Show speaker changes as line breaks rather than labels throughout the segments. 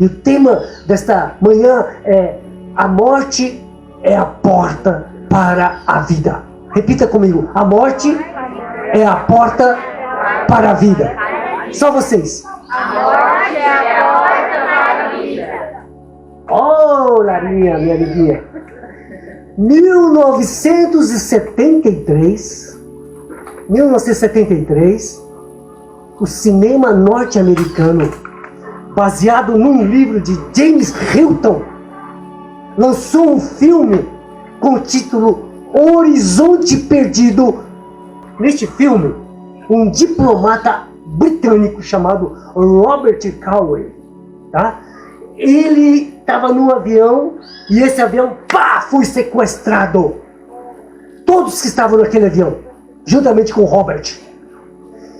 E o tema desta manhã é: a morte é a porta para a vida. Repita comigo: a morte é a porta para a vida. Só vocês.
A morte é a porta para a vida.
Oh, Larinha, minha amiguinha. 1973, o cinema norte-americano, baseado num livro de James Hilton, lançou um filme com o título Horizonte Perdido. Neste filme, um diplomata britânico chamado Robert Cowley, tá? Ele estava num avião e esse avião, foi sequestrado. Todos que estavam naquele avião, juntamente com Robert.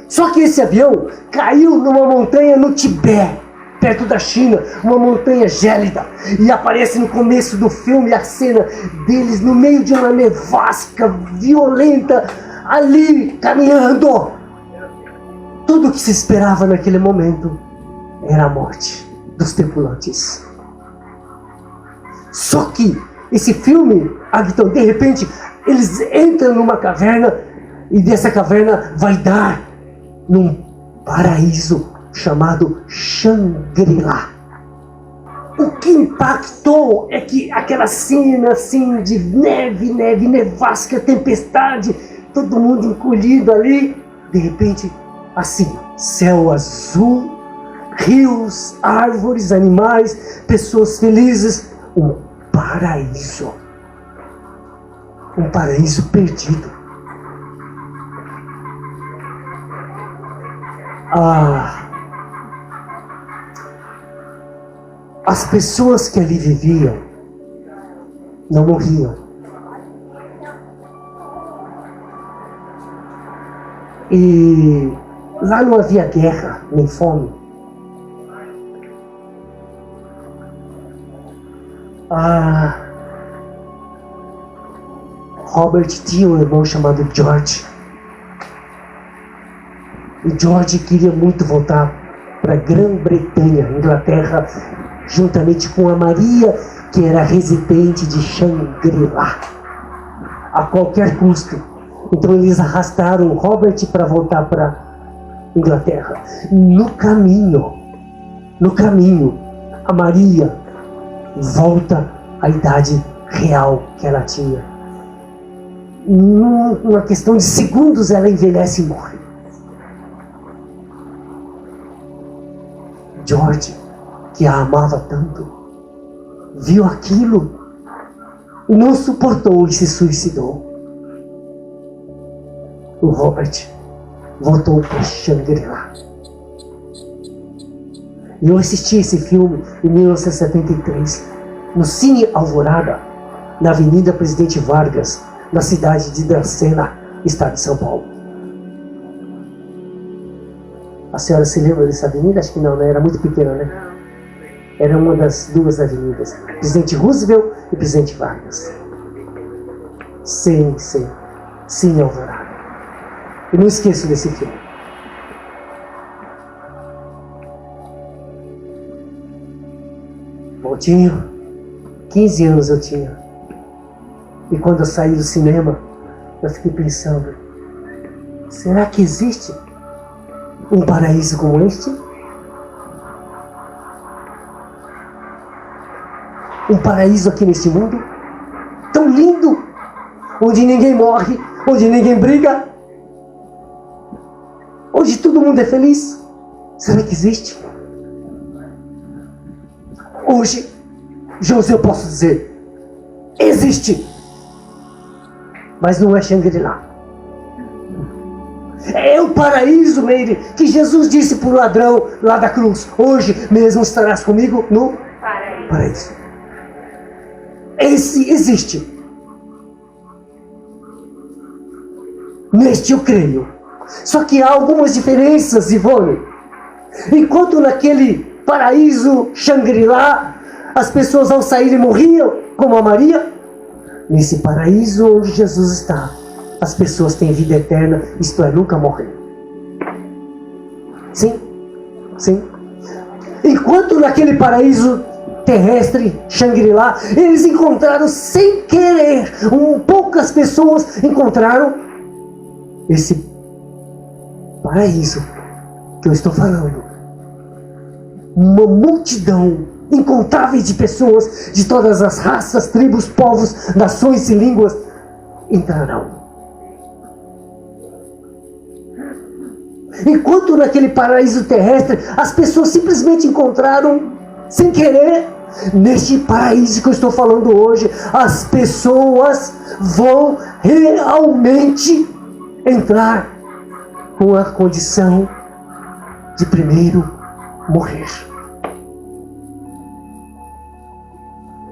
Só que esse avião caiu numa montanha no Tibete, perto da China, uma montanha gélida. E aparece no começo do filme a cena deles no meio de uma nevasca violenta, ali caminhando. Tudo o que se esperava naquele momento era a morte dos tripulantes. Só que esse filme, então, de repente, eles entram numa caverna e dessa caverna vai dar num paraíso chamado Shangri-La. O que impactou é que aquela cena assim de nevasca, tempestade, todo mundo encolhido ali, de repente, assim, céu azul, rios, árvores, animais, pessoas felizes, um paraíso perdido. As pessoas que ali viviam não morriam. E lá não havia guerra, nem fome. Robert tinha um irmão chamado George. E George queria muito voltar para a Grã-Bretanha, Inglaterra, juntamente com a Maria, que era residente de Shangri-La, a qualquer custo. Então eles arrastaram Robert para voltar para Inglaterra. No caminho, a Maria volta à idade real que ela tinha. Numa questão de segundos ela envelhece e morre. George, que a amava tanto, viu aquilo e não suportou e se suicidou. O Robert voltou para Shangri-La. E eu assisti esse filme em 1973, no Cine Alvorada, na Avenida Presidente Vargas, na cidade de Dracena, estado de São Paulo. A senhora se lembra dessa avenida? Acho que não, né? Era muito pequena, né? Era uma das duas avenidas. Presidente Roosevelt e Presidente Vargas. Sim, Alvorada. Eu não esqueço desse filme. Voltinho, 15 anos eu tinha. E quando eu saí do cinema, eu fiquei pensando: será que existe um paraíso como este? Um paraíso aqui neste mundo? Tão lindo! Onde ninguém morre, onde ninguém briga, onde todo mundo é feliz. Será que existe? Hoje, José, eu posso dizer: existe! Mas não é Shangri-La. É o paraíso, Meire, que Jesus disse para o ladrão lá da cruz: hoje mesmo estarás comigo no paraíso. Esse existe. Neste eu creio. Só que há algumas diferenças, Ivone. Enquanto naquele paraíso Shangri-La as pessoas ao saírem morriam, como a Maria, nesse paraíso onde Jesus está, as pessoas têm vida eterna, isto é, nunca morrem. Sim. Enquanto naquele paraíso terrestre, Shangri-La, eles encontraram sem querer, poucas pessoas encontraram esse paraíso que eu estou falando. Uma multidão incontáveis de pessoas de todas as raças, tribos, povos, nações e línguas entrarão. Enquanto naquele paraíso terrestre as pessoas simplesmente encontraram sem querer, neste paraíso que eu estou falando hoje, as pessoas vão realmente entrar com a condição de primeiro morrer.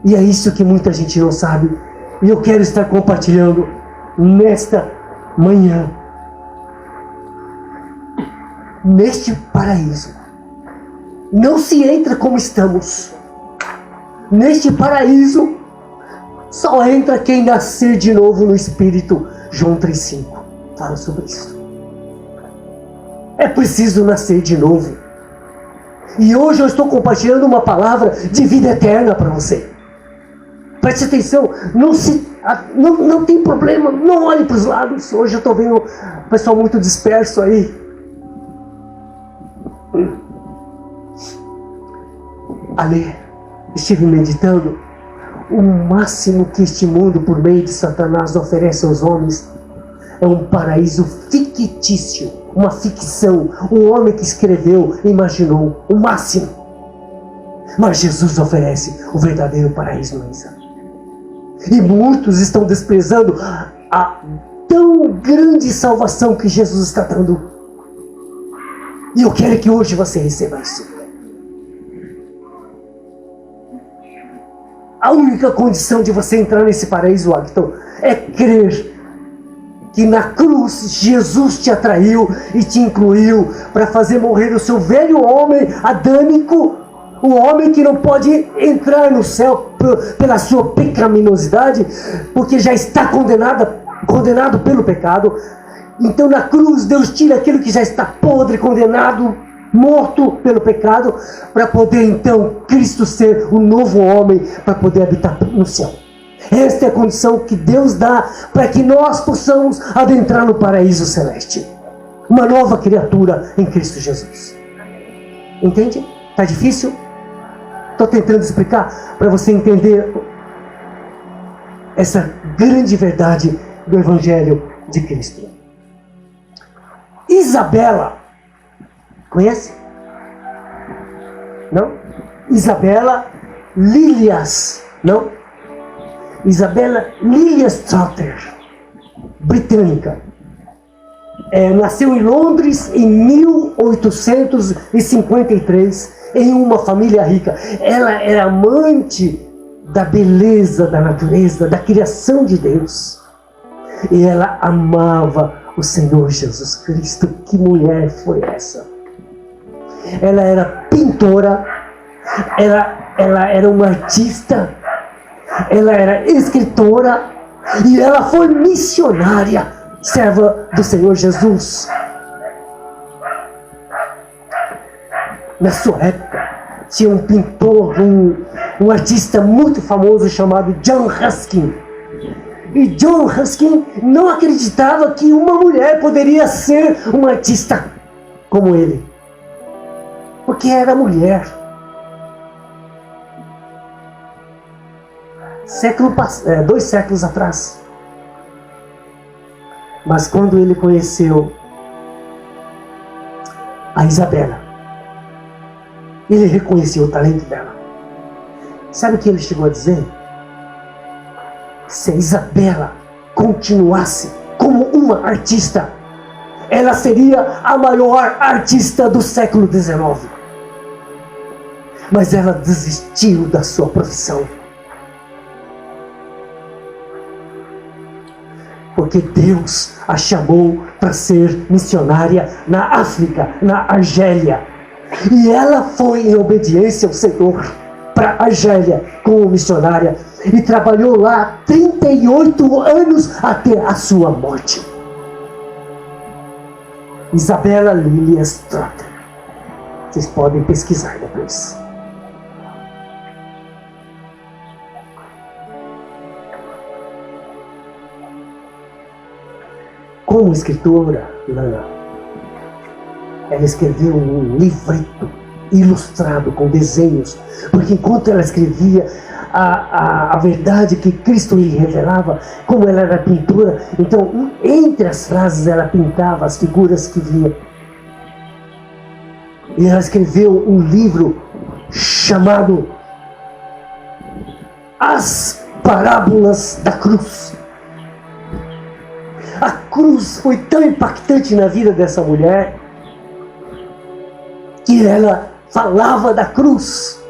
E é isso que muita gente não sabe. E eu quero estar compartilhando nesta manhã. Neste paraíso não se entra como estamos. Neste paraíso só entra quem nascer de novo no Espírito. João 3,5 fala sobre isso. É preciso nascer de novo. E hoje eu estou compartilhando uma palavra de vida eterna para você. Preste atenção, não tem problema, não olhe para os lados. Hoje eu estou vendo o pessoal muito disperso aí. Ali, estive meditando. O máximo que este mundo, por meio de Satanás, oferece aos homens é um paraíso fictício, uma ficção. Um homem que escreveu, imaginou o máximo. Mas Jesus oferece o verdadeiro paraíso na mensagem. E muitos estão desprezando a tão grande salvação que Jesus está dando. E eu quero que hoje você receba isso. A única condição de você entrar nesse paraíso, Acton, é crer que na cruz Jesus te atraiu e te incluiu para fazer morrer o seu velho homem adâmico, o homem que não pode entrar no céu pela sua pecaminosidade, porque já está condenado pelo pecado. Então na cruz Deus tira aquilo que já está podre, condenado, morto pelo pecado, para poder então Cristo ser o novo homem, para poder habitar no céu. Esta é a condição que Deus dá para que nós possamos adentrar no paraíso celeste. Uma nova criatura em Cristo Jesus. Entende? Está difícil? Estou tentando explicar para você entender essa grande verdade do Evangelho de Cristo. Isabela, conhece? Não? Isabela Lilias, não? Isabela Lilias Trotter, britânica. Nasceu em Londres em 1853, em uma família rica. Ela era amante da beleza da natureza, da criação de Deus. E ela amava o Senhor Jesus Cristo. Que mulher foi essa? Ela era pintora, ela era uma artista, ela era escritora e ela foi missionária, serva do Senhor Jesus. Na sua época, tinha um pintor, um artista muito famoso chamado John Ruskin. E John Ruskin não acreditava que uma mulher poderia ser uma artista como ele, porque era mulher. Dois séculos atrás. Mas quando ele conheceu a Isabela, ele reconheceu o talento dela. Sabe o que ele chegou a dizer? Se a Isabela continuasse como uma artista, ela seria a maior artista do século XIX. Mas ela desistiu da sua profissão. Porque Deus a chamou para ser missionária na África, na Argélia. E ela foi em obediência ao Senhor para a Argélia como missionária. E trabalhou lá 38 anos até a sua morte. Isabela Lilias Trotter. Vocês podem pesquisar depois. Como escritora, Lana, ela escreveu um livreto ilustrado com desenhos, porque enquanto ela escrevia a verdade que Cristo lhe revelava, como ela era pintora, então entre as frases ela pintava as figuras que vinham. E ela escreveu um livro chamado As Parábolas da Cruz. A cruz foi tão impactante na vida dessa mulher que ela falava da cruz.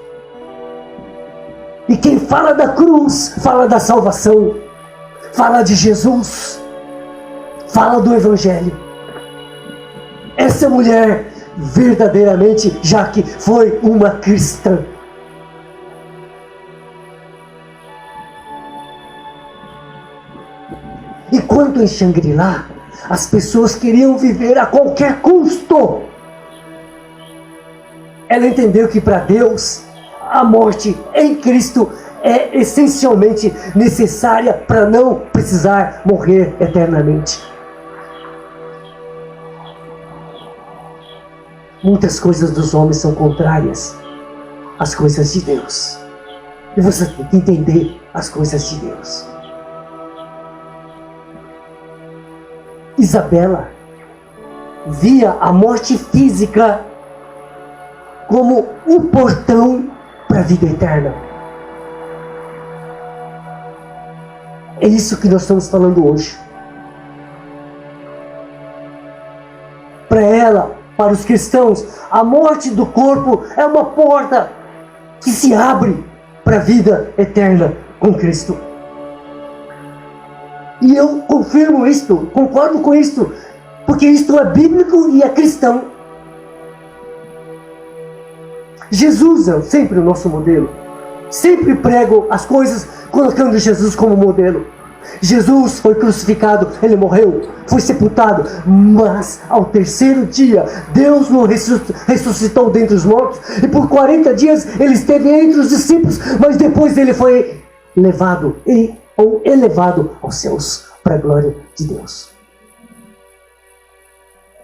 E quem fala da cruz, fala da salvação, fala de Jesus, fala do Evangelho. Essa mulher verdadeiramente, já que foi uma cristã. Enquanto em Shangri-La, as pessoas queriam viver a qualquer custo. Ela entendeu que para Deus, a morte em Cristo é essencialmente necessária para não precisar morrer eternamente. Muitas coisas dos homens são contrárias às coisas de Deus. E você tem que entender as coisas de Deus. Isabela via a morte física como um portão para a vida eterna. É isso que nós estamos falando hoje. Para ela, para os cristãos, a morte do corpo é uma porta que se abre para a vida eterna com Cristo. E eu confirmo isto, concordo com isto, porque isto é bíblico e é cristão. Jesus é sempre o nosso modelo. Sempre prego as coisas colocando Jesus como modelo. Jesus foi crucificado, ele morreu, foi sepultado, mas ao terceiro dia Deus o ressuscitou dentre os mortos, e por 40 dias ele esteve entre os discípulos, mas depois ele foi levado ou elevado aos céus para a glória de Deus.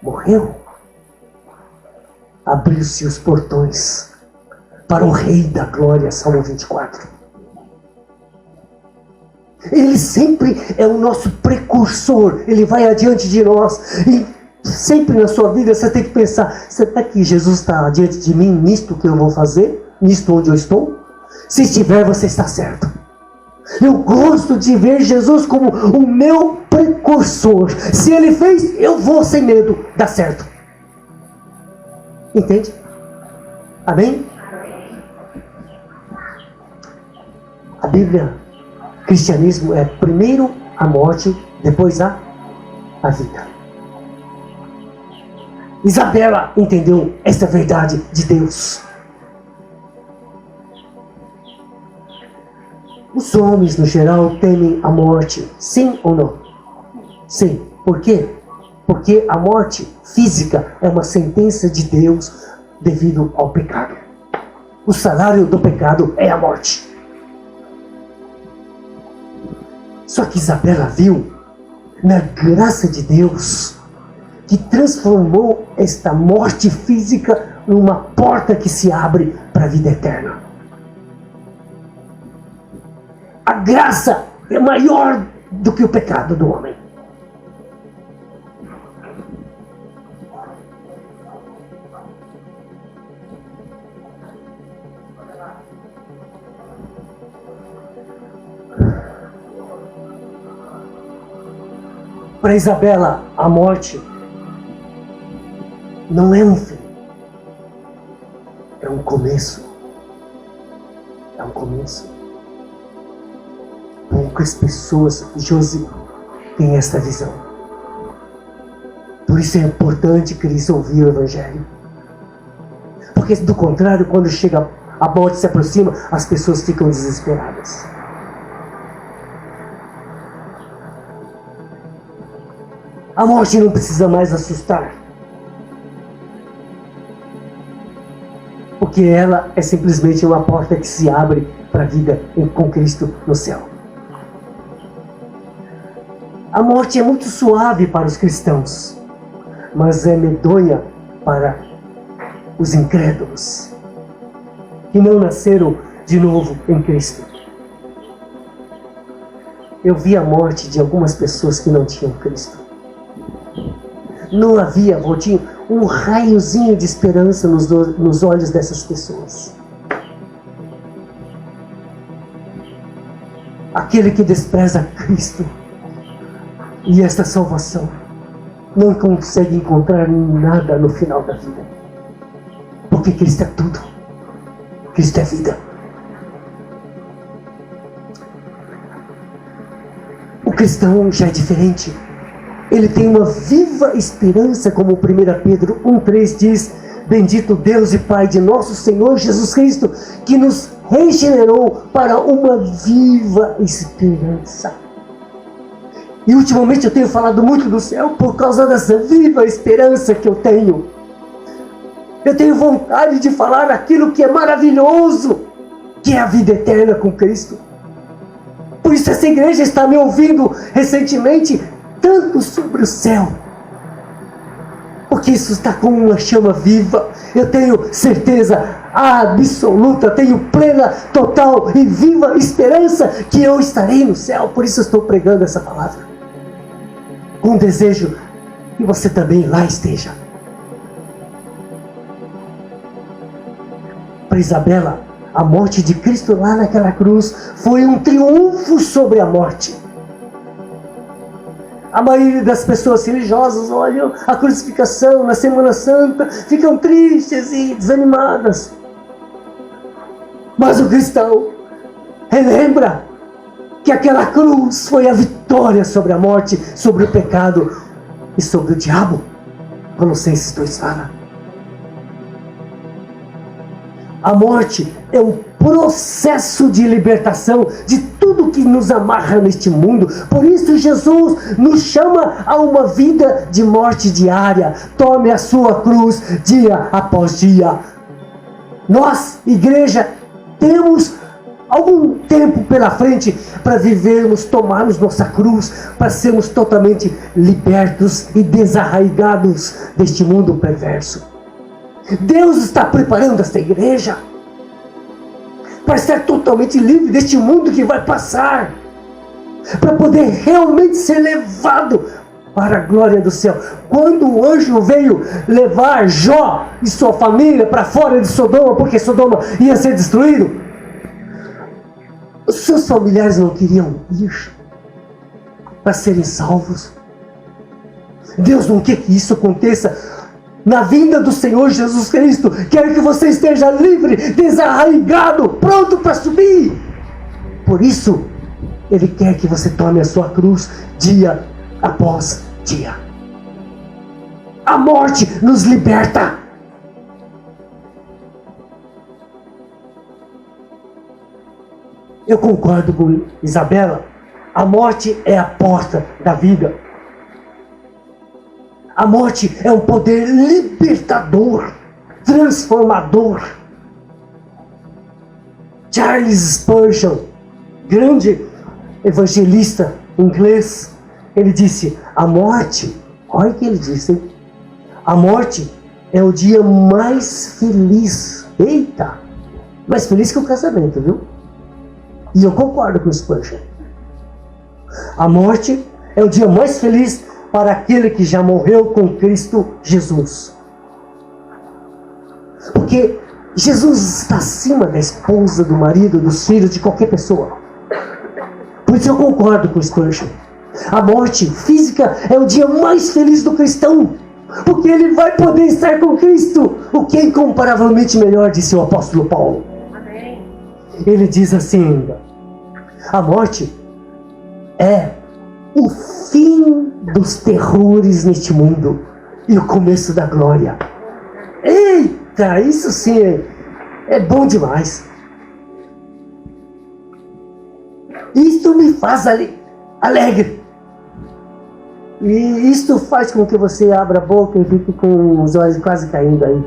Morreu, abriu-se os portões para o Rei da Glória, Salmo 24. Ele sempre é o nosso precursor, ele vai adiante de nós. E sempre na sua vida você tem que pensar: será que Jesus está adiante de mim nisto que eu vou fazer? Nisto onde eu estou? Se estiver, você está certo. Eu gosto de ver Jesus como o meu precursor. Se ele fez, eu vou sem medo, dá certo. Entende? Amém? A Bíblia, cristianismo é primeiro a morte, depois a vida. Isabela entendeu esta verdade de Deus. Os homens, no geral, temem a morte. Sim ou não? Sim. Por quê? Porque a morte física é uma sentença de Deus devido ao pecado. O salário do pecado é a morte. Só que Isabela viu, na graça de Deus, que transformou esta morte física numa porta que se abre para a vida eterna. A graça é maior do que o pecado do homem. Para Isabela, a morte não é um fim. É um começo. É um começo. Poucas pessoas, Josi, têm esta visão. Por isso é importante que eles ouviram o Evangelho. Porque do contrário, quando chega a morte se aproxima, as pessoas ficam desesperadas. A morte não precisa mais assustar. Porque ela é simplesmente uma porta que se abre para a vida com Cristo no céu. A morte é muito suave para os cristãos, mas é medonha para os incrédulos, que não nasceram de novo em Cristo. Eu vi a morte de algumas pessoas que não tinham Cristo. Não havia, Valtinho, um raiozinho de esperança nos olhos dessas pessoas. Aquele que despreza Cristo e esta salvação não consegue encontrar nada no final da vida. Porque Cristo é tudo. Cristo é vida. O cristão já é diferente. Ele tem uma viva esperança, como 1 Pedro 1,3 diz: bendito Deus e Pai de nosso Senhor Jesus Cristo, que nos regenerou para uma viva esperança. E ultimamente eu tenho falado muito do céu por causa dessa viva esperança que eu tenho. Eu tenho vontade de falar aquilo que é maravilhoso, que é a vida eterna com Cristo. Por isso essa igreja está me ouvindo recentemente tanto sobre o céu, porque isso está com uma chama viva. Eu tenho certeza absoluta, tenho plena, total e viva esperança que eu estarei no céu. Por isso eu estou pregando essa palavra, com desejo que você também lá esteja. Para Isabela, a morte de Cristo lá naquela cruz foi um triunfo sobre a morte. A maioria das pessoas religiosas olham a crucificação na Semana Santa, ficam tristes e desanimadas. Mas o cristão relembra que aquela cruz foi a vitória sobre a morte, sobre o pecado e sobre o diabo. Colossenses 2 fala. A morte é um processo de libertação de tudo que nos amarra neste mundo. Por isso Jesus nos chama a uma vida de morte diária. Tome a sua cruz dia após dia. Nós, igreja, temos algum tempo pela frente para vivermos, tomarmos nossa cruz, para sermos totalmente libertos e desarraigados deste mundo perverso. Deus está preparando esta igreja para estar totalmente livre deste mundo que vai passar, para poder realmente ser levado para a glória do céu. Quando o anjo veio levar Jó e sua família para fora de Sodoma, porque Sodoma ia ser destruído, os seus familiares não queriam ir para serem salvos. Deus não quer que isso aconteça na vinda do Senhor Jesus Cristo. Quer que você esteja livre, desarraigado, pronto para subir. Por isso, Ele quer que você tome a sua cruz dia após dia. A morte nos liberta. Eu concordo com Isabela. A morte é a porta da vida. A morte é um poder libertador, transformador. Charles Spurgeon, grande evangelista inglês, ele disse: a morte, olha o que ele disse, hein? A morte é o dia mais feliz, eita, mais feliz que o casamento, viu? E eu concordo com o Spurgeon. A morte é o dia mais feliz para aquele que já morreu com Cristo Jesus. Porque Jesus está acima da esposa, do marido, dos filhos, de qualquer pessoa. Por isso eu concordo com o Spurgeon. A morte física é o dia mais feliz do cristão, porque ele vai poder estar com Cristo, o que é incomparavelmente melhor, disse o apóstolo Paulo.
Amém.
Ele diz assim ainda: a morte é o fim dos terrores neste mundo e o começo da glória. Eita, isso sim é bom demais. Isto me faz alegre. E isto faz com que você abra a boca e fique com os olhos quase caindo aí.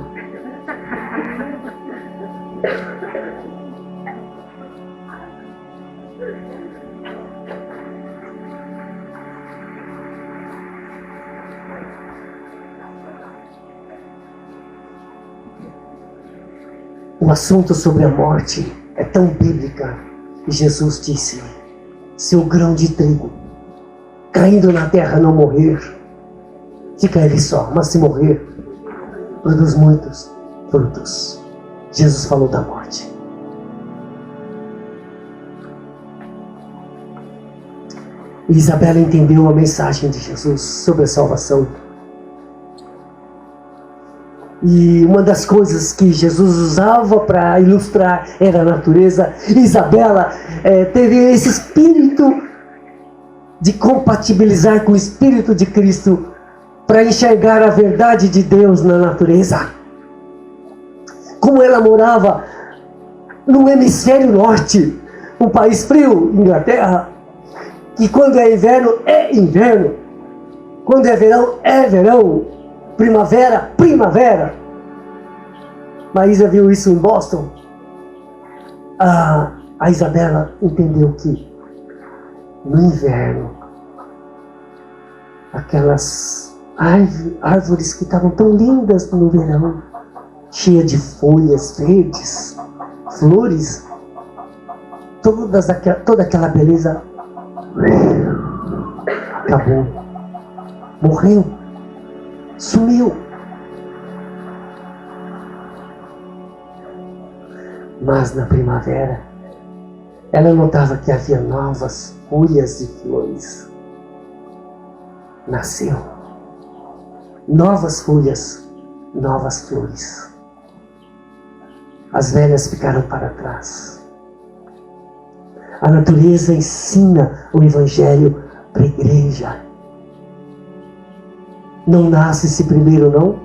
O assunto sobre a morte é tão bíblica que Jesus disse: se o grão de trigo caindo na terra não morrer, fica ele só, mas se morrer, produz muitos frutos. Jesus falou da morte. E Isabela entendeu a mensagem de Jesus sobre a salvação. E uma das coisas que Jesus usava para ilustrar era a natureza. Isabela teve esse espírito de compatibilizar com o Espírito de Cristo para enxergar a verdade de Deus na natureza. Como ela morava no hemisfério norte, um país frio, Inglaterra, que quando é inverno, quando é verão, primavera, primavera. Maísa viu isso em Boston. A Isabela entendeu que no inverno, aquelas árvores que estavam tão lindas no verão, cheias de folhas verdes, flores, toda aquela beleza acabou, morreu, sumiu. Mas na primavera, ela notava que havia novas folhas e flores. Nasceu novas folhas, novas flores. As velhas ficaram para trás. A natureza ensina o Evangelho para a igreja. Não nasce-se primeiro não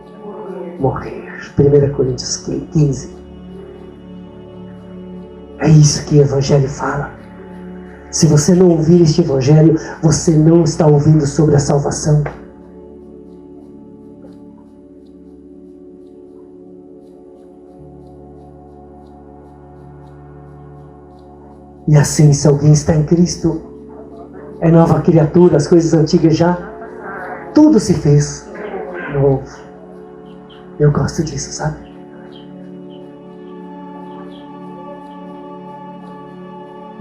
morrer. 1 Coríntios 15. É isso que o Evangelho fala. Se você não ouvir este Evangelho, você não está ouvindo sobre a salvação. E assim, se alguém está em Cristo, é nova criatura, as coisas antigas já, tudo se fez novo. Eu gosto disso, sabe?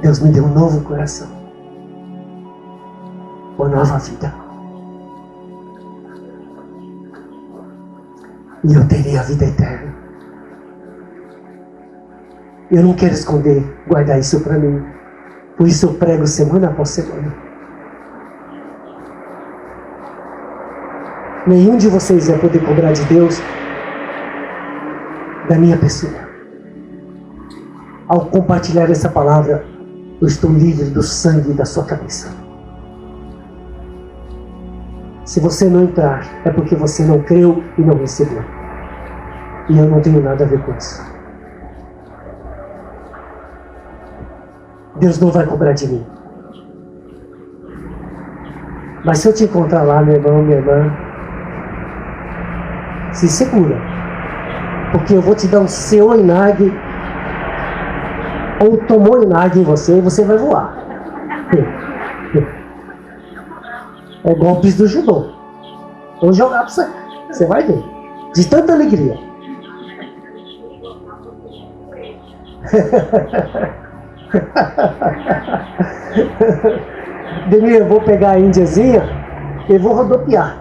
Deus me deu um novo coração, uma nova vida. E eu terei a vida eterna. Eu não quero esconder, guardar isso para mim. Por isso eu prego semana após semana. Nenhum de vocês vai poder cobrar de Deus da minha pessoa. Ao compartilhar essa palavra, eu estou livre do sangue da sua cabeça. Se você não entrar, é porque você não creu e não recebeu. E eu não tenho nada a ver com isso. Deus não vai cobrar de mim. Mas se eu te encontrar lá, meu irmão, minha irmã, se segura. Porque eu vou te dar um Seoinag ou um Tomoinag em você e você vai voar. É golpes do judô. Vou jogar pra você. Você vai ver. De tanta alegria. Demir, eu vou pegar a índiazinha e vou rodopiar.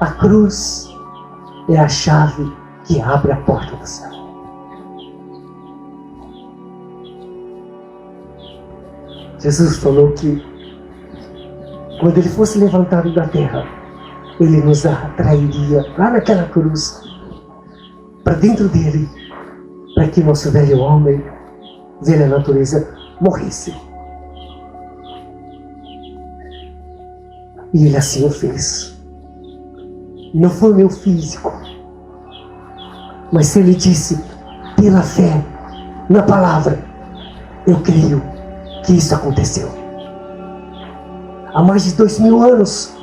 A cruz é a chave que abre a porta do céu. Jesus falou que quando ele fosse levantado da terra, ele nos atrairia lá naquela cruz, para dentro dele, para que nosso velho homem, velha natureza, morresse. E ele assim o fez. Não foi meu físico, mas ele disse, pela fé, na palavra, eu creio que isso aconteceu. há mais de 2000 anos,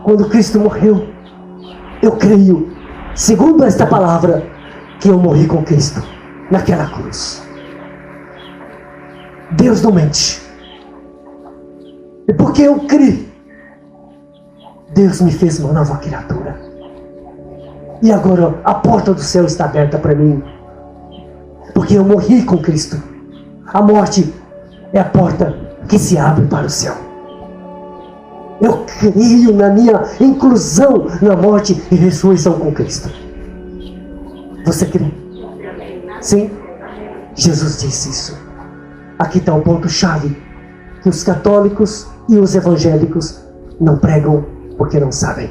quando Cristo morreu, eu creio, segundo esta palavra, que eu morri com Cristo naquela cruz. Deus não mente. E porque eu criei, Deus me fez uma nova criatura. E agora a porta do céu está aberta para mim. Porque eu morri com Cristo. A morte é a porta que se abre para o céu. Eu creio na minha inclusão na morte e ressurreição com Cristo. Você crê? Sim? Jesus disse isso. Aqui está o ponto-chave que os católicos e os evangélicos não pregam porque não sabem.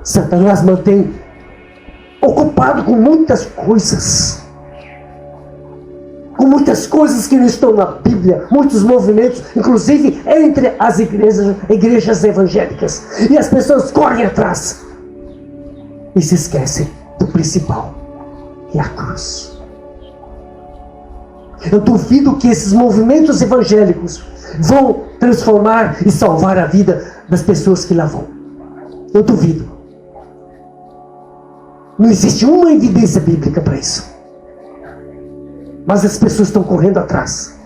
Satanás mantém ocupado com muitas coisas. Com muitas coisas que não estão na Bíblia, muitos movimentos, inclusive entre as igrejas evangélicas. E as pessoas correm atrás e se esquecem do principal, que é a cruz. Eu duvido que esses movimentos evangélicos vão transformar e salvar a vida das pessoas que lá vão. Eu duvido. Não existe uma evidência bíblica para isso. Mas as pessoas estão correndo atrás.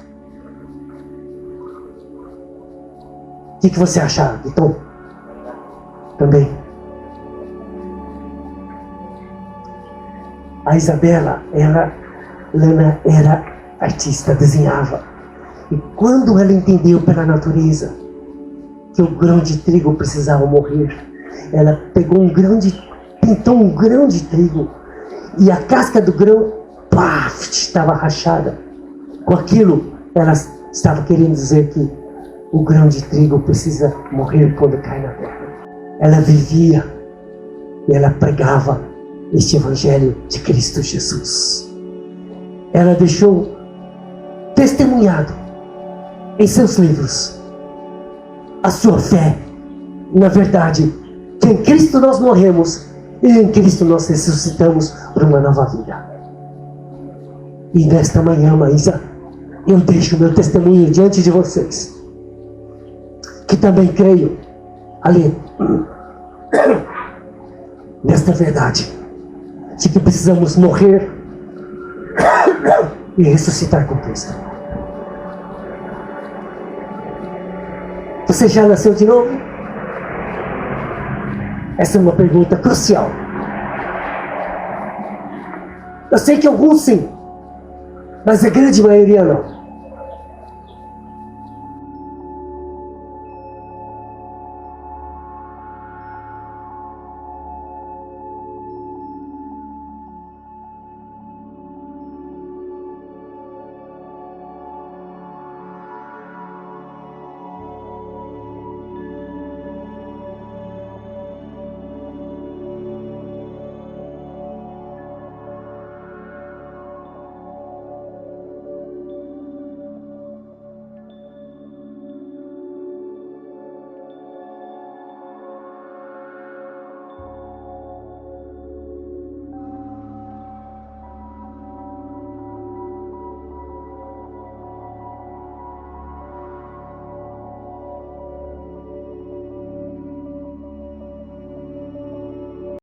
O que você acha, Vitor? Também. A Isabela, Lana era artista, desenhava. E quando ela entendeu pela natureza que o grão de trigo precisava morrer, ela pegou pintou um grão de trigo e a casca do grão, estava rachada. Com aquilo, ela estava querendo dizer que o grão de trigo precisa morrer quando cai na terra. Ela vivia e ela pregava este evangelho de Cristo Jesus. Ela deixou testemunhado em seus livros a sua fé na verdade que em Cristo nós morremos e em Cristo nós ressuscitamos para uma nova vida. E nesta manhã, Maísa, eu deixo meu testemunho diante de vocês, que também creio ali nesta verdade de que precisamos morrer e ressuscitar com Cristo. Você já nasceu de novo? Essa é uma pergunta crucial. Eu sei que alguns sim, mas a grande maioria não.